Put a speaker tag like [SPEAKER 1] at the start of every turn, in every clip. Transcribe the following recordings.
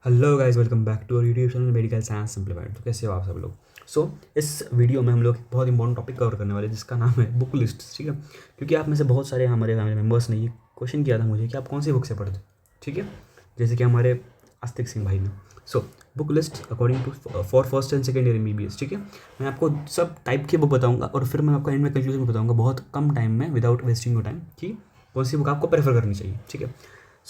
[SPEAKER 1] Hello guys, welcome back to our YouTube channel medical science simplified. तो कैसे हो आप सब लोग। इस वीडियो में हम लोग एक बहुत इंपॉर्टेंट टॉपिक कवर करने वाले हैं जिसका नाम है बुक लिस्ट। ठीक है, क्योंकि आप में से बहुत सारे हमारे फैमिली मेम्बर्स ने ये क्वेश्चन किया था मुझे कि आप कौन सी बुक से पढ़ते। ठीक है, जैसे कि हमारे आस्तिक सिंह भाई ने। So book list according to for first and second year MBBS। ठीक है, मैं आपको सब टाइप की बुक बताऊंगा और फिर मैं आपको एंड में कंक्लूजन में बताऊंगा बहुत कम टाइम में विदाउट वेस्टिंग योर टाइम कि कौन सी बुक आपको प्रेफर करनी चाहिए। ठीक है,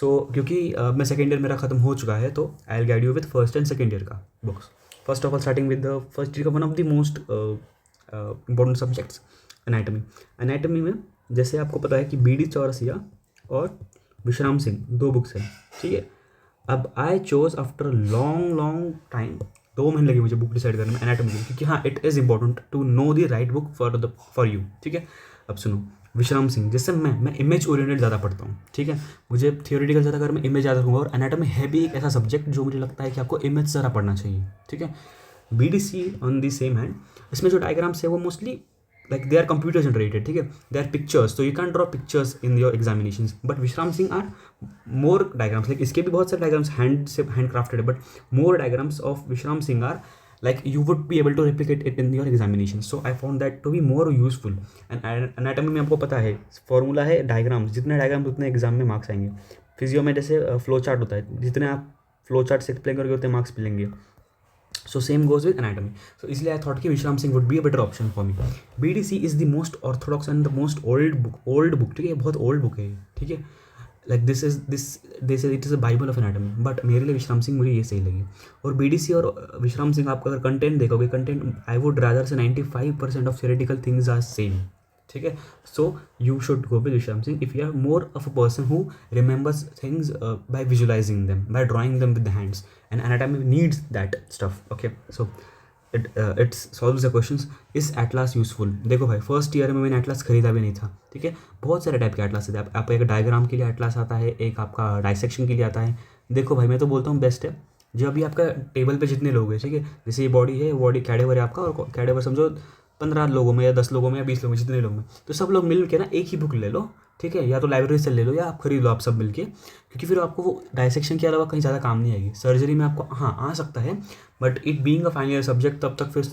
[SPEAKER 1] क्योंकि मैं सेकेंड ईयर मेरा खत्म हो चुका है, तो I will guide you with first and second year का books. First of all starting with the first year का one of the most important subjects, anatomy. Anatomy में जैसे आपको पता है कि BD चौरसिया और विश्राम सिंह दो बुक्स हैं। ठीक है, अब I chose after long long time, 2 महीने लगे मुझे बुक डिसाइड करने में एनाटॉमी की, क्योंकि हाँ it is important to know the right book for you. ठीक है, अब सुनो। विश्राम सिंह, जैसे मैं इमेज ओरिएंटेड ज़्यादा पढ़ता हूँ। ठीक है, मुझे थियोरेटिकल ज़्यादा कर मैं इमेज ज़्यादा रखूँगा, और एनाटॉमी है भी एक ऐसा सब्जेक्ट जो मुझे लगता है कि आपको इमेज ज़्यादा पढ़ना चाहिए। ठीक है, BDC on the same hand, इसमें जो डायग्राम्स है वो mostly like they are computer generated. ठीक है, they are pictures, so you can't draw pictures in your examinations, but Vishram Singh are more diagrams, like इसके भी बहुत सारे diagrams hand crafted है, but more diagrams of विश्राम Singh are like you would be able to replicate it in your examination, so I found that to be more useful. and anatomy में आपको पता है फॉर्मूला है डायग्राम्स, जितने diagrams उतने exam में मार्क्स आएंगे। फिजियो में जैसे फ्लो चार्ट होता है, जितने आप फ्लो चार्ट से एक्सप्लेन करोगे उतने मार्क्स मिलेंगे। So same goes with anatomy. So इसलिए I thought कि विश्राम Singh would be a better option for me. BDC is the most orthodox and the most old book. ठीक है, बहुत old book है। ठीक है, like this is it is a bible of anatomy, but मेरे लिए विश्राम सिंह मुझे ये सही लगी। और BDC और विश्राम सिंह आप अगर कंटेंट देखोगे, content I would rather say 95% of theoretical things are same। ठीक है, so you should go with Vishram Singh if you are more of a person who remembers things by visualising them, by drawing them with the hands, and anatomy needs that stuff. Okay, so it solves the questions. Is atlas useful? देखो भाई, first year में मैंने atlas खरीदा भी नहीं था। ठीक है, बहुत सारे टाइप के एटलास है। आप एक डायग्राम के लिए एटलास आता है, एक आपका डाइसेक्शन के लिए आता है। देखो भाई, मैं तो बोलता हूँ बेस्ट है जो अभी आपका टेबल पे जितने लोग हैं। ठीक है, जैसे ये बॉडी है, बॉडी कैडेवर है आपका, और कैडेवर समझो 15 लोगों में या 10 लोगों में या 20 लोगों में, जितने लोग में, तो सब लोग मिल के ना एक ही बुक ले लो। ठीक है, या तो लाइब्रेरी से ले लो या आप खरीद लो आप सब मिल के, क्योंकि फिर आपको वो डाइसेक्शन के अलावा कहीं ज़्यादा काम नहीं आएगी। सर्जरी में आपको हाँ आ सकता है, but it being a final year subject तब तक फिर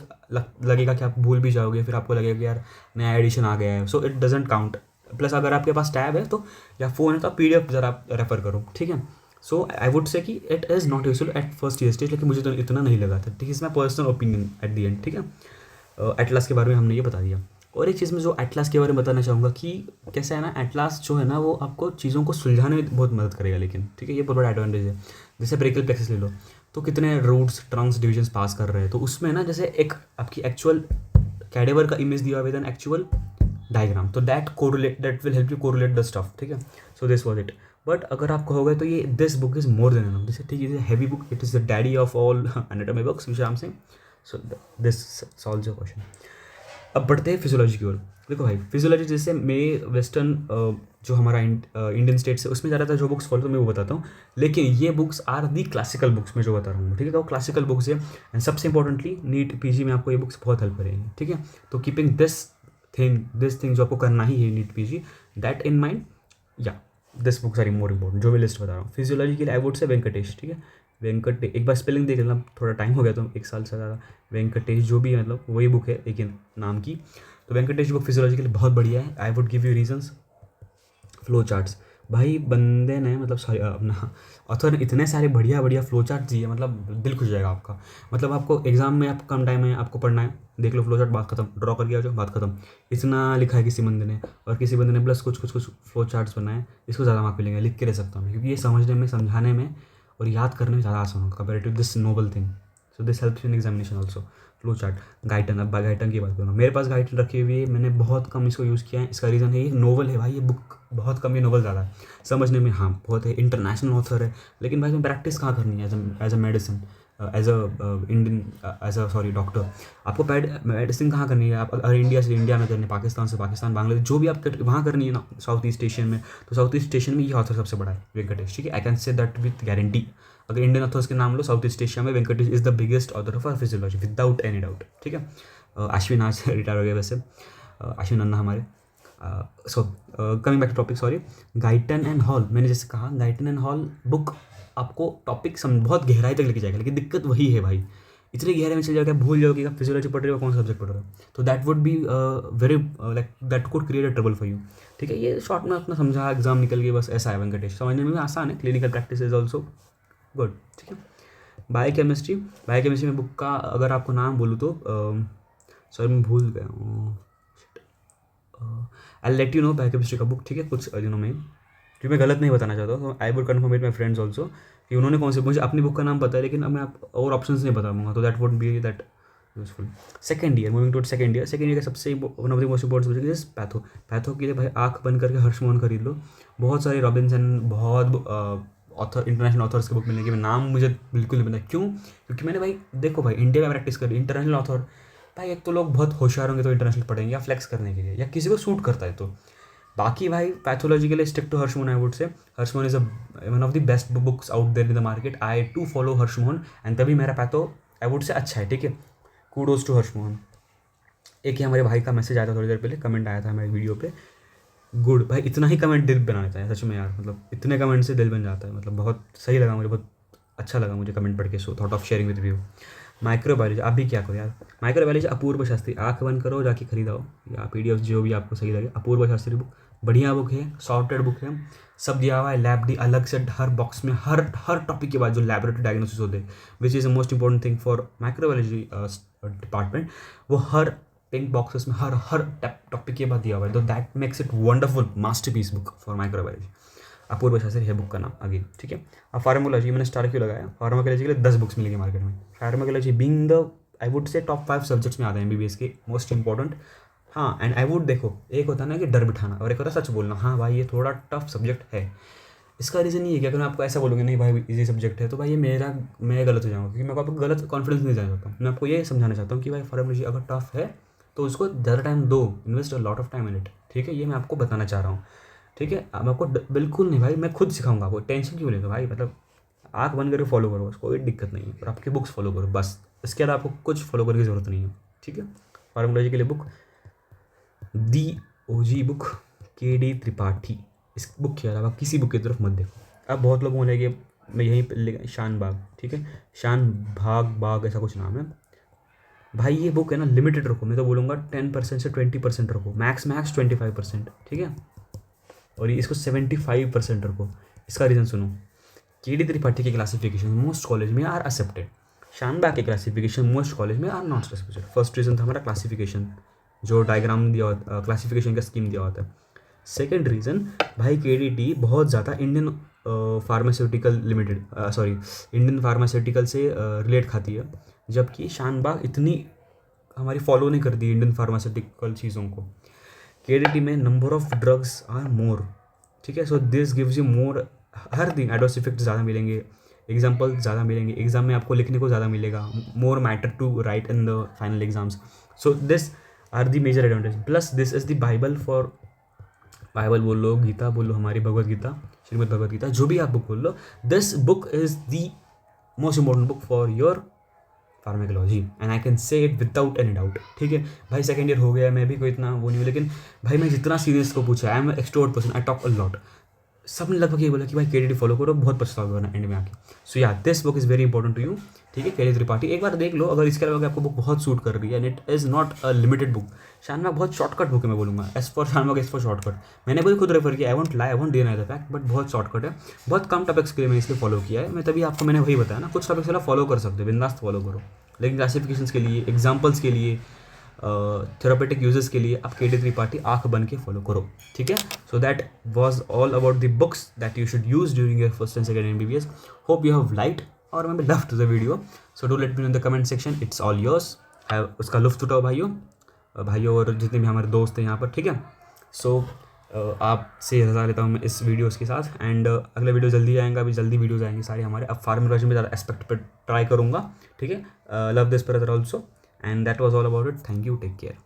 [SPEAKER 1] लगेगा कि आप भूल भी जाओगे, फिर आपको लगेगा कि यार नया एडिशन आ गया है, so it doesn't count. Plus अगर आपके पास टैब है तो या फ़ोन है तो आप PDF ज़रा आप रेफर करो। ठीक है, सो आई वुड से कि it is not useful at first year stage, लेकिन मुझे तो इतना नहीं लगा था। ठीक है, इसमें personal opinion at the and. ठीक है, एटलास के बारे में हमने ये बता दिया। और एक चीज़ मैं जो एटलास के बारे में बताना चाहूँगा कि कैसा है ना, एटलास जो है ना वो आपको चीज़ों को सुलझाने में बहुत मदद करेगा। लेकिन ठीक है, ये बहुत बड़ा एडवांटेज है। जैसे ब्रेकियल प्लेक्सस ले लो, तो कितने रूट्स ट्रंक्स डिविजन्स पास कर रहे हैं, तो उसमें ना जैसे एक आपकी एक्चुअल कैडेवर का इमेज दिया हुआ विद एन एक्चुअल डायग्राम, तो that will help you correlate the stuff. ठीक है, so this was it. But अगर आप कहोगे तो ये this book is more than enough. जैसे ठीक है, heavy book, it is the daddy of all anatomy books, Vishram Singh. So this solves your question. अब बढ़ते हैं फिजियोलॉजी की ओर। देखो भाई, फिजियोलॉजी जैसे मेरे वेस्टर्न जो हमारा इंडियन स्टेट्स है उसमें ज़्यादातर जो बुक्स फॉलो तो मैं वो बताता हूँ, लेकिन ये books are the classical books में जो बता रहा हूँ। ठीक है, तो क्लासिकल बुक्स है, एंड सबसे इंपॉर्टेंटली नीट PG में आपको ये बुक्स बहुत हेल्प करेंगी। ठीक है, तो कीपिंग दिस थिंग जो आपको करना ही है NEET PG, that in mind, या this books are more important जो मैं लिस्ट बता रहा हूँ। फिजियोलॉजी के लिए आई वुड से वेंकटेश। ठीक है, एक बार स्पेलिंग देख लेना, थोड़ा टाइम हो गया तो 1 साल से ज़्यादा। वेंकटेश जो भी है, मतलब वही बुक है लेकिन नाम की। तो वेंकटेश बुक फिजियोलॉजी के लिए बहुत बढ़िया है। I would give you reasons. Flow charts, भाई बंदे ने मतलब सॉरी अपना ऑथर ने इतने सारे बढ़िया बढ़िया फ्लो चार्ट दिए, मतलब दिल खुश जाएगा आपका। मतलब आपको एग्जाम में आप कम टाइम है, आपको पढ़ना है, देख लो फ्लो चार्ट, बात खत्म, ड्रॉ करके आ जाओ, बात खत्म। इतना लिखा है किसी बंदे ने, और किसी बंदे ने प्लस कुछ कुछ कुछ फ्लो चार्ट्स बनाए, इसको ज़्यादा मार्क मिलेंगे, लिख के रह सकता हूँ मैं, क्योंकि ये समझने में, समझाने में और याद करने में ज़्यादा आसान होगा comparative this Nobel thing. So this helps in examination also. Flow chart, Guyton, अब गाइटन की बात करूँ, मेरे पास गाइटन रखी हुई है, मैंने बहुत कम इसको यूज़ किया है। इसका रीज़न है ये नोवल है भाई, ये बुक बहुत कम, ये नोवल ज़्यादा है समझने में। हाँ बहुत है, इंटरनेशनल ऑथर है, लेकिन भाई मैं प्रैक्टिस कहाँ करनी है as a medicine, as a Indian, as a sorry doctor. आपको मेडिसिन कहाँ करनी है? आप अगर इंडिया से इंडिया में करनी है, पाकिस्तान से पाकिस्तान, बांग्लादेश, जो भी आप वहाँ करनी है ना, साउथ ईस्ट एशियन में, तो साउथ ईस्ट एशियन में ये ऑथर सबसे बड़ा है, वेंकटेश। ठीक है, आई can say that with guarantee. अगर इंडियन ऑथर्स के नाम लो, साउथ ईस्ट एशिया में Venkatesh is the biggest author of physiology without any doubt. ठीक है, अश्विन आज रिटायर हो गया वैसे, अश्विन अन्ना हमारे। So coming back to topic, sorry. Guyton and Hall, मैंने जैसे कहा गाइटन एंड हॉल बुक आपको टॉपिक बहुत गहराई तक लेके जाएगा, लेकिन दिक्कत वही है भाई, इतनी गहराई में चल जाएगा भूल जाओगे कि आप फिजियोलॉजी पढ़ रहे हो, कौन सा सब्जेक्ट पढ़ रहे हो, तो that would be very like that could create a trouble for you. ठीक है, ये शॉर्ट में अपना समझा, एग्जाम निकल गई, बस ऐसा है वेंकटेश, समझने में भी आसान है, clinical practice is also good. ठीक है, बायोकेमिस्ट्री में बुक का अगर आपको नाम बोलूँ तो सॉरी मैं भूल गया हूँ, I let you know biochemistry का बुक, ठीक है, कुछ दिनों में, क्योंकि मैं गलत नहीं बताना चाहता, तो I would confirm it my friends also कि उन्होंने कौन से, मुझे अपनी बुक का नाम पता है लेकिन अब मैं आप और ऑप्शंस नहीं बताऊंगा, तो that would be that useful. Second year, moving toward second year का सबसे one of the most important subject is patho के लिए भाई आँख बंद करके हर्षमोहन खरीद लो, बहुत सारे रॉबिन्सन, बहुत ऑथर, इंटरनेशनल ऑथर्स की बुक मिलने की, नाम मुझे बिल्कुल नहीं पता, क्यों, क्योंकि मैंने भाई देखो भाई इंडिया में प्रैक्टिस करी, इंटरनेशनल ऑथर भाई एक तो लोग बहुत होशियार होंगे तो इंटरनेशनल पढ़ेंगे या फ्लेक्स करने के लिए, या किसी को सूट करता है, तो बाकी भाई पैथोलॉजी के लिए stick to Harshmohan, I would say Harshmohan is one of the best books out there in the market, I too follow Harshmohan and तभी मेरा पैथो आई वुड से अच्छा है। ठीक है, कूडोज टू हर्षमोहन। एक ही हमारे भाई का मैसेज आया था थोड़ी देर पहले, कमेंट आया था हमारे वीडियो पे, गुड भाई, इतना ही कमेंट दिल बना देता है सच में यार, मतलब इतने कमेंट से दिल बन जाता है, मतलब बहुत सही लगा मुझे, बहुत अच्छा लगा मुझे कमेंट पढ़ के, so thought of sharing with you. Microbiology, आप भी क्या करो यार, माइक्रोबायोलॉजी अपूर्व शास्त्री, आँख बंद करो जाके खरीदाओ, या PDF जो भी आपको सही लगे, अपूर्व शास्त्री बुक बढ़िया बुक है, सॉर्टेड बुक है, सब दिया हुआ है, लैब दी अलग से हर बॉक्स में, हर टॉपिक के बाद जो लैबोरेटरी डायग्नोसिस होते हैं, which is the most important thing for microbiology department, वो हर पिंक बॉक्सेस में हर टॉपिक के बाद दिया हुआ है, तो that makes it wonderful masterpiece book for microbiology. Apurba Sastry है बुक का नाम आगे। ठीक है, अब फार्माकोलॉजी मैंने स्टार क्यों लगाया, फार्माकोलॉजी के लिए 10 बुक्स मिलेगी मार्केट में, pharmacology being the I would से टॉप 5 सब्जेक्ट्स में आते हैं MBBS के मोस्ट इंपॉर्टेंट। हाँ, एंड आई वुड देखो, एक होता है ना कि डर बिठाना, और एक होता है सच बोलना, हाँ भाई ये थोड़ा टफ सब्जेक्ट है। इसका रीज़न ये है कि अगर मैं आपको ऐसा बोलूँगा नहीं भाई इजी सब्जेक्ट है, तो भाई ये मैं गलत हो जाऊँगा, क्योंकि मैं आपको गलत कॉन्फिडेंस नहीं देना चाहता हूँ, मैं आपको ये समझाना चाहता हूँ कि भाई फार्माकोलॉजी अगर टफ है तो उसको ज़्यादा टाइम दो, invest a lot of time in it. ठीक है, ये मैं आपको बताना चाह रहा हूँ। ठीक है, मैं आपको बिल्कुल नहीं भाई, मैं खुद सिखाऊंगा आपको, टेंशन क्यों लेगा भाई, मतलब आँख बंद करके फॉलो करो, बस कोई दिक्कत नहीं है, और आपकी बुक्स फॉलो करो बस, इसके अलावा आपको कुछ फॉलो करने की ज़रूरत नहीं है। ठीक है, फार्माकोलॉजी के लिए बुक दी OG बुक KD त्रिपाठी, इस बुक के अलावा किसी बुक की तरफ मत देखो। अब बहुत लोग बोलेंगे मैं यहीं पर शान बाग, ठीक है, शान बाग ऐसा कुछ नाम है भाई, ये बुक है ना लिमिटेड रखो, मैं तो बोलूँगा 10% से 20% रखो, मैक्स 25%। ठीक है, और ये इसको 75% रखो। इसका रीज़न सुनो, KD त्रिपाठी की क्लासिफिकेशन मोस्ट कॉलेज में आर एक्सेप्टेड, शानबाग के क्लासिफिकेशन मोस्ट कॉलेज में are not accepted. First reason था हमारा क्लासिफिकेशन, जो डायग्राम दिया होता, क्लासिफिकेशन का स्कीम दिया होता है। सेकेंड रीज़न भाई KDT बहुत ज़्यादा इंडियन फार्मास्यूटिकल इंडियन फार्मास्यूटिकल से रिलेट खाती है, जबकि शानबाग इतनी हमारी फॉलो नहीं करती इंडियन फार्मास्यूटिकल चीज़ों को। KDT में number of drugs are more. ठीक है, so this gives you more, हर दिन एडवर्स इफेक्ट ज़्यादा मिलेंगे, एग्जाम्पल ज़्यादा मिलेंगे, एग्जाम में आपको लिखने को ज़्यादा मिलेगा, more matter to write in the final exams, so this are the major advantage. Plus this is the Bible for, Bible बोल लो, गीता बोल लो, हमारी भगवद गीता, श्रीमद् भगवद गीता, जो भी आप बुक बोल लो, this book is the most important book for your pharmacology and I can say it without any doubt. ठीक है भाई, सेकंड ईयर हो गया, मैं भी कोई इतना वो नहीं हूँ, लेकिन भाई मैं जितना सीरियस को पूछा, I am extrovert person, I talk a lot, सब ने लगभग ये बोला कि भाई KDT फॉलो करो, बहुत पछताओगे वरना एंड में आके। So yeah this book is very important to you. ठीक है, KD त्रिपाठी एक बार देख लो, अगर इसके अलावा आपको बुक बहुत सूट कर रही है and it is not a limited book. Shanbhag बहुत शॉर्टकट बुक है, मैं बोलूँगा as for Shanbhag, as for shortcut, मैंने भी खुद रेफर किया, I won't lie, I won't deny the fact, but बहुत शॉर्टकट है, बहुत कम टॉपिक्स के लिए मैं इसलिए फॉलो किया है, मैं तभी आपको मैंने वही बताया ना, कुछ टॉपिक्स वाला फॉलो कर सकते हो, बिंदास फॉलो करो, लेकिन क्लासिफिकेशंस के लिए, एग्जाम्पल्स के लिए, थेरापेटिक यूजेस के लिए आप KD त्रिपाठी आँख बन के फॉलो करो। ठीक है, so that was all about the books that you should use during your first and second MBBS। Hope you have liked और मैं loved the video, so do let me know in the comment section, it's all yours. उसका लुफ्त उठाओ भाइयों और जितने भी हमारे दोस्त हैं यहाँ पर। ठीक है, सो आपसे रजा लेता हूँ मैं इस वीडियोज़ के साथ, एंड अगला वीडियो जल्दी आएगा, अभी जल्दी वीडियोज़ आएंगे सारे हमारे। अब फार्माकोलॉजी में ज़्यादा एस्पेक्ट पर ट्राई करूँगा। ठीक है, love this brother also, and that was all about it. Thank you, take care.